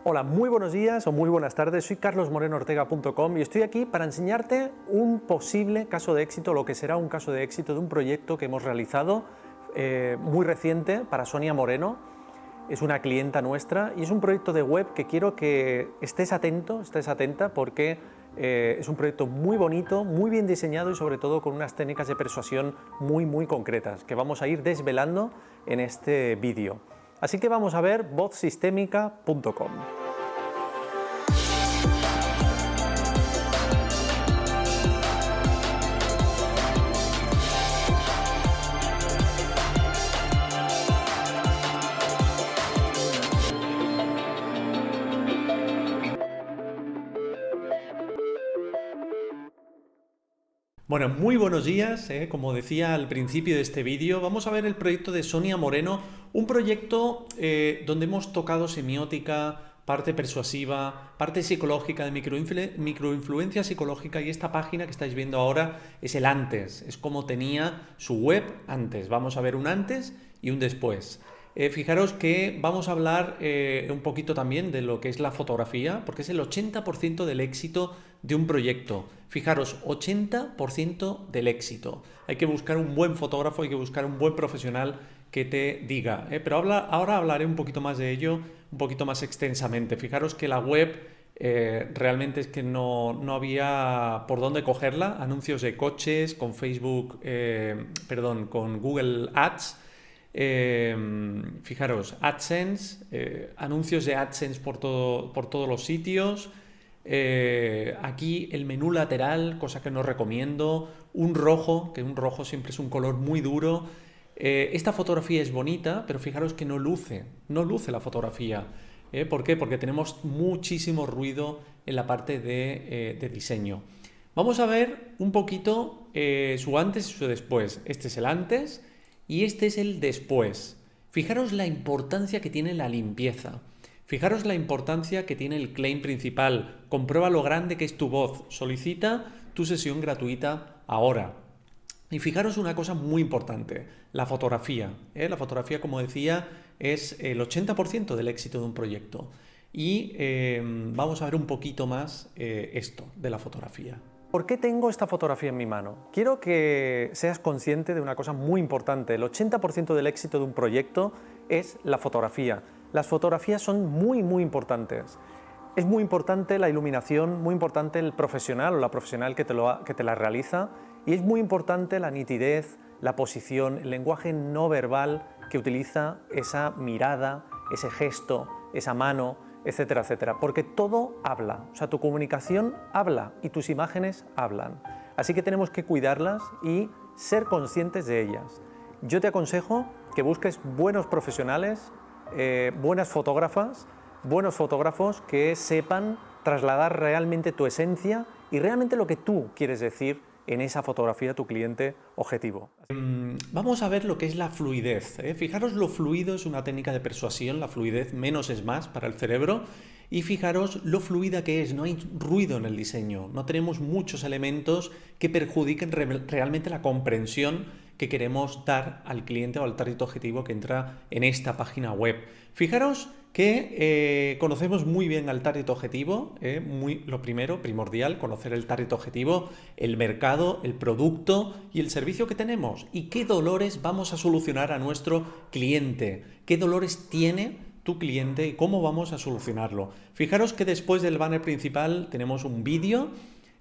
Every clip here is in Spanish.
Hola, muy buenos días o muy buenas tardes, soy carlosmorenoortega.com y estoy aquí para enseñarte un posible caso de éxito, lo que será un caso de éxito de un proyecto que hemos realizado muy reciente para Sonia Moreno. Es una clienta nuestra y es un proyecto de web que quiero que estés atento, estés atenta, porque es un proyecto muy bonito, muy bien diseñado y sobre todo con unas técnicas de persuasión muy concretas que vamos a ir desvelando en este vídeo. Así que vamos a ver vozsistémica.com. Bueno, muy buenos días. Como decía al principio de este vídeo, vamos a ver el proyecto de Sonia Moreno, un proyecto donde hemos tocado semiótica, parte persuasiva, parte psicológica, de microinfluencia psicológica, y esta página que estáis viendo ahora es el antes, es como tenía su web antes. Vamos a ver un antes y un después. Fijaros que vamos a hablar un poquito también de lo que es la fotografía, porque es el 80% del éxito de un proyecto. Fijaros, 80% del éxito. Hay que buscar un buen fotógrafo, hay que buscar un buen profesional que te diga. Pero ahora hablaré un poquito más de ello, un poquito más extensamente. Fijaros que la web realmente es que no había por dónde cogerla. Anuncios de coches con Facebook, con Google Ads. Fijaros, AdSense, anuncios de AdSense por todos los sitios. Aquí el menú lateral, cosa que no recomiendo, un rojo, que un rojo siempre es un color muy duro. Esta fotografía es bonita, pero fijaros que no luce la fotografía. ¿Por qué? Porque tenemos muchísimo ruido en la parte de diseño. Vamos a ver un poquito su antes y su después. Este es el antes y este es el después. Fijaros la importancia que tiene la limpieza. Fijaros la importancia que tiene el claim principal. Comprueba lo grande que es tu voz. Solicita tu sesión gratuita ahora. Y fijaros una cosa muy importante, la fotografía. La fotografía, como decía, es el 80% del éxito de un proyecto. Y vamos a ver un poquito más esto de la fotografía. ¿Por qué tengo esta fotografía en mi mano? Quiero que seas consciente de una cosa muy importante. El 80% del éxito de un proyecto es la fotografía. Las fotografías son muy importantes. Es muy importante la iluminación, muy importante el profesional o la profesional que te la realiza, y es muy importante la nitidez, la posición, el lenguaje no verbal que utiliza esa mirada, ese gesto, esa mano, etcétera, etcétera, porque todo habla, o sea, tu comunicación habla y tus imágenes hablan. Así que tenemos que cuidarlas y ser conscientes de ellas. Yo te aconsejo que busques buenos profesionales, buenas fotógrafas, buenos fotógrafos que sepan trasladar realmente tu esencia y realmente lo que tú quieres decir en esa fotografía a tu cliente objetivo. Vamos a ver lo que es la fluidez. Fijaros, lo fluido es una técnica de persuasión, la fluidez, menos es más para el cerebro. Y fijaros lo fluida que es, no hay ruido en el diseño, no tenemos muchos elementos que perjudiquen realmente la comprensión que queremos dar al cliente o al target objetivo que entra en esta página web. Fijaros que conocemos muy bien al target objetivo, lo primero, primordial, conocer el target objetivo, el mercado, el producto y el servicio que tenemos y qué dolores vamos a solucionar a nuestro cliente, qué dolores tiene tu cliente y cómo vamos a solucionarlo. Fijaros que después del banner principal tenemos un vídeo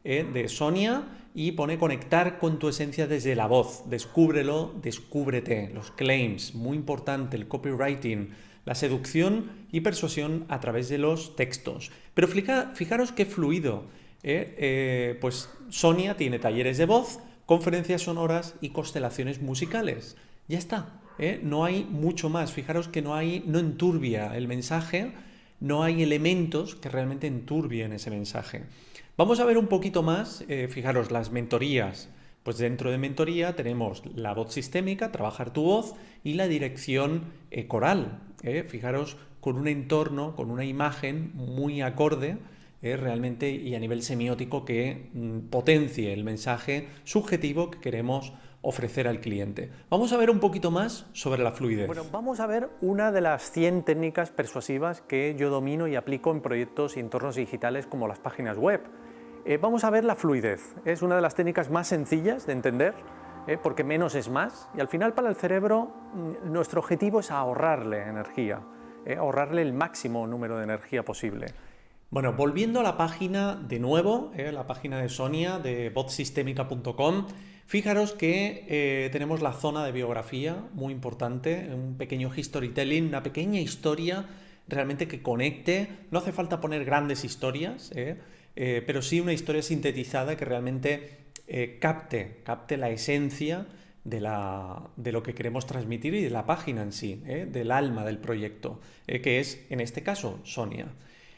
de Sonia y pone conectar con tu esencia desde la voz. Descúbrelo, descúbrete. Los claims, muy importante, el copywriting, la seducción y persuasión a través de los textos. Pero fijaros qué fluido. Pues Sonia tiene talleres de voz, conferencias sonoras y constelaciones musicales. Ya está. No hay mucho más. Fijaros que no enturbia el mensaje, no hay elementos que realmente enturbien ese mensaje. Vamos a ver un poquito más, fijaros, las mentorías. Pues dentro de mentoría tenemos la voz sistémica, trabajar tu voz, y la dirección coral. Fijaros, con un entorno, con una imagen muy acorde, realmente, y a nivel semiótico que potencie el mensaje subjetivo que queremos ofrecer al cliente. Vamos a ver un poquito más sobre la fluidez. Bueno, vamos a ver una de las 100 técnicas persuasivas que yo domino y aplico en proyectos y entornos digitales como las páginas web. Vamos a ver la fluidez. Es una de las técnicas más sencillas de entender, porque menos es más, y al final para el cerebro nuestro objetivo es ahorrarle energía, ahorrarle el máximo número de energía posible. Bueno, volviendo a la página de nuevo, la página de Sonia, de votsistemica.com, fijaros que tenemos la zona de biografía, muy importante, un pequeño storytelling, una pequeña historia realmente que conecte. No hace falta poner grandes historias, pero sí una historia sintetizada que realmente capte la esencia de lo que queremos transmitir y de la página en sí, del alma del proyecto, que es, en este caso, Sonia.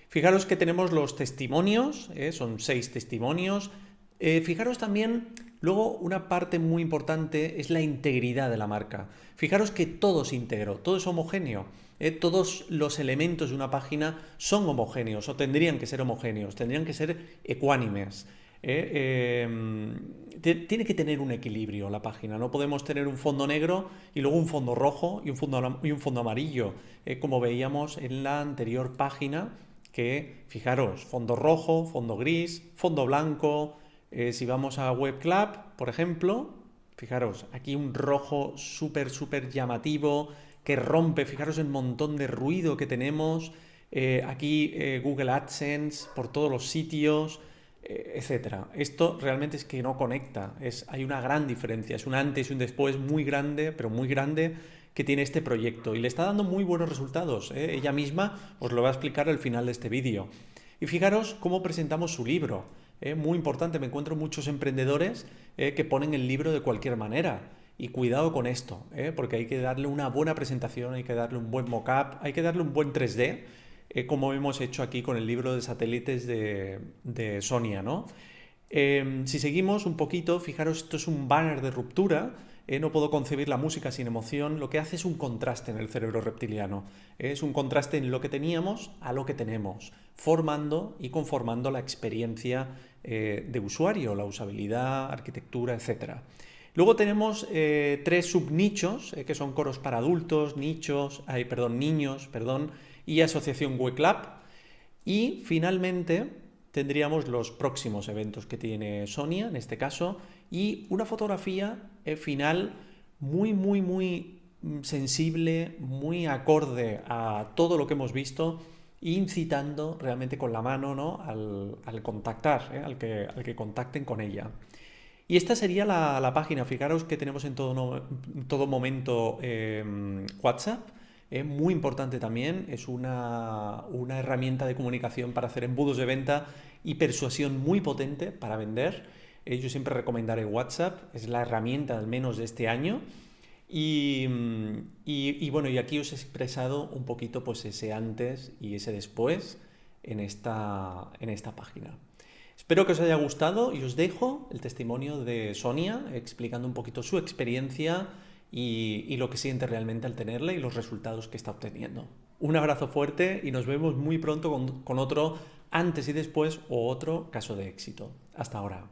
Fijaros que tenemos los testimonios, son 6 testimonios. Fijaros también, luego una parte muy importante es la integridad de la marca. Fijaros que todo es íntegro, todo es homogéneo. Todos los elementos de una página son homogéneos o tendrían que ser homogéneos, tendrían que ser ecuánimes. Tiene que tener un equilibrio la página, no podemos tener un fondo negro y luego un fondo rojo y un fondo amarillo, como veíamos en la anterior página, que fijaros, fondo rojo, fondo gris, fondo blanco. Si vamos a Web Club, por ejemplo, fijaros, aquí un rojo súper llamativo que rompe, fijaros el montón de ruido que tenemos, aquí Google AdSense por todos los sitios, etcétera. Esto realmente es que no conecta, hay una gran diferencia, es un antes y un después muy grande, pero muy grande, que tiene este proyecto y le está dando muy buenos resultados. Ella misma os lo va a explicar al final de este vídeo. Y fijaros cómo presentamos su libro. Muy importante, me encuentro muchos emprendedores que ponen el libro de cualquier manera. Y cuidado con esto, porque hay que darle una buena presentación, hay que darle un buen mock-up, hay que darle un buen 3D, como hemos hecho aquí con el libro de satélites de Sonia, ¿no? Si seguimos un poquito, fijaros, esto es un banner de ruptura. No puedo concebir la música sin emoción. Lo que hace es un contraste en el cerebro reptiliano. Es un contraste en lo que teníamos a lo que tenemos, formando y conformando la experiencia de usuario, la usabilidad, arquitectura, etc. Luego tenemos 3 subnichos, que son coros para adultos, niños, y asociación Web Club. Y finalmente tendríamos los próximos eventos que tiene Sonia, en este caso, y una fotografía final muy sensible, muy acorde a todo lo que hemos visto, incitando realmente con la mano, ¿no?, al contactar, al que contacten con ella. Y esta sería la página. Fijaros que tenemos en todo momento WhatsApp. Muy importante también, es una herramienta de comunicación para hacer embudos de venta y persuasión muy potente para vender. Yo siempre recomendaré WhatsApp, es la herramienta al menos de este año. Y bueno, y aquí os he expresado un poquito pues ese antes y ese después en esta página. Espero que os haya gustado y os dejo el testimonio de Sonia explicando un poquito su experiencia y lo que siente realmente al tenerla y los resultados que está obteniendo. Un abrazo fuerte y nos vemos muy pronto con otro antes y después o otro caso de éxito. Hasta ahora.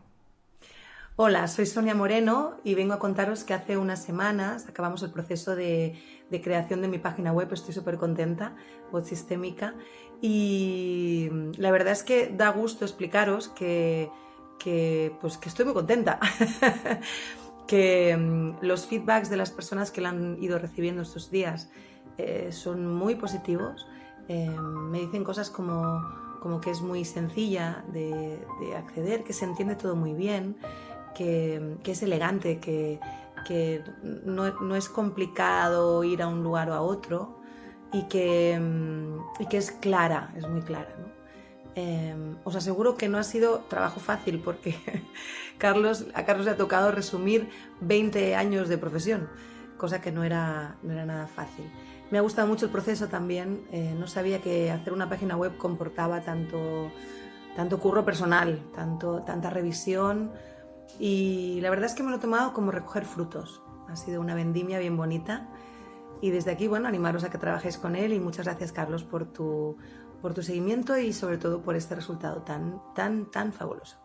Hola, soy Sonia Moreno y vengo a contaros que hace unas semanas acabamos el proceso de creación de mi página web. Estoy súper contenta, Voz Sistémica, y la verdad es que da gusto explicaros que estoy muy contenta. Que los feedbacks de las personas que la han ido recibiendo estos días son muy positivos. Me dicen cosas como que es muy sencilla de acceder, que se entiende todo muy bien, que es elegante, que no es complicado ir a un lugar o a otro y que es clara, es muy clara, ¿no? Os aseguro que no ha sido trabajo fácil porque a Carlos le ha tocado resumir 20 años de profesión, cosa que no era nada fácil. Me ha gustado mucho el proceso también. No sabía que hacer una página web comportaba tanto curro personal, tanta revisión, y la verdad es que me lo he tomado como recoger frutos. Ha sido una vendimia bien bonita y desde aquí, bueno, animaros a que trabajéis con él, y muchas gracias, Carlos, por tu seguimiento y sobre todo por este resultado tan fabuloso.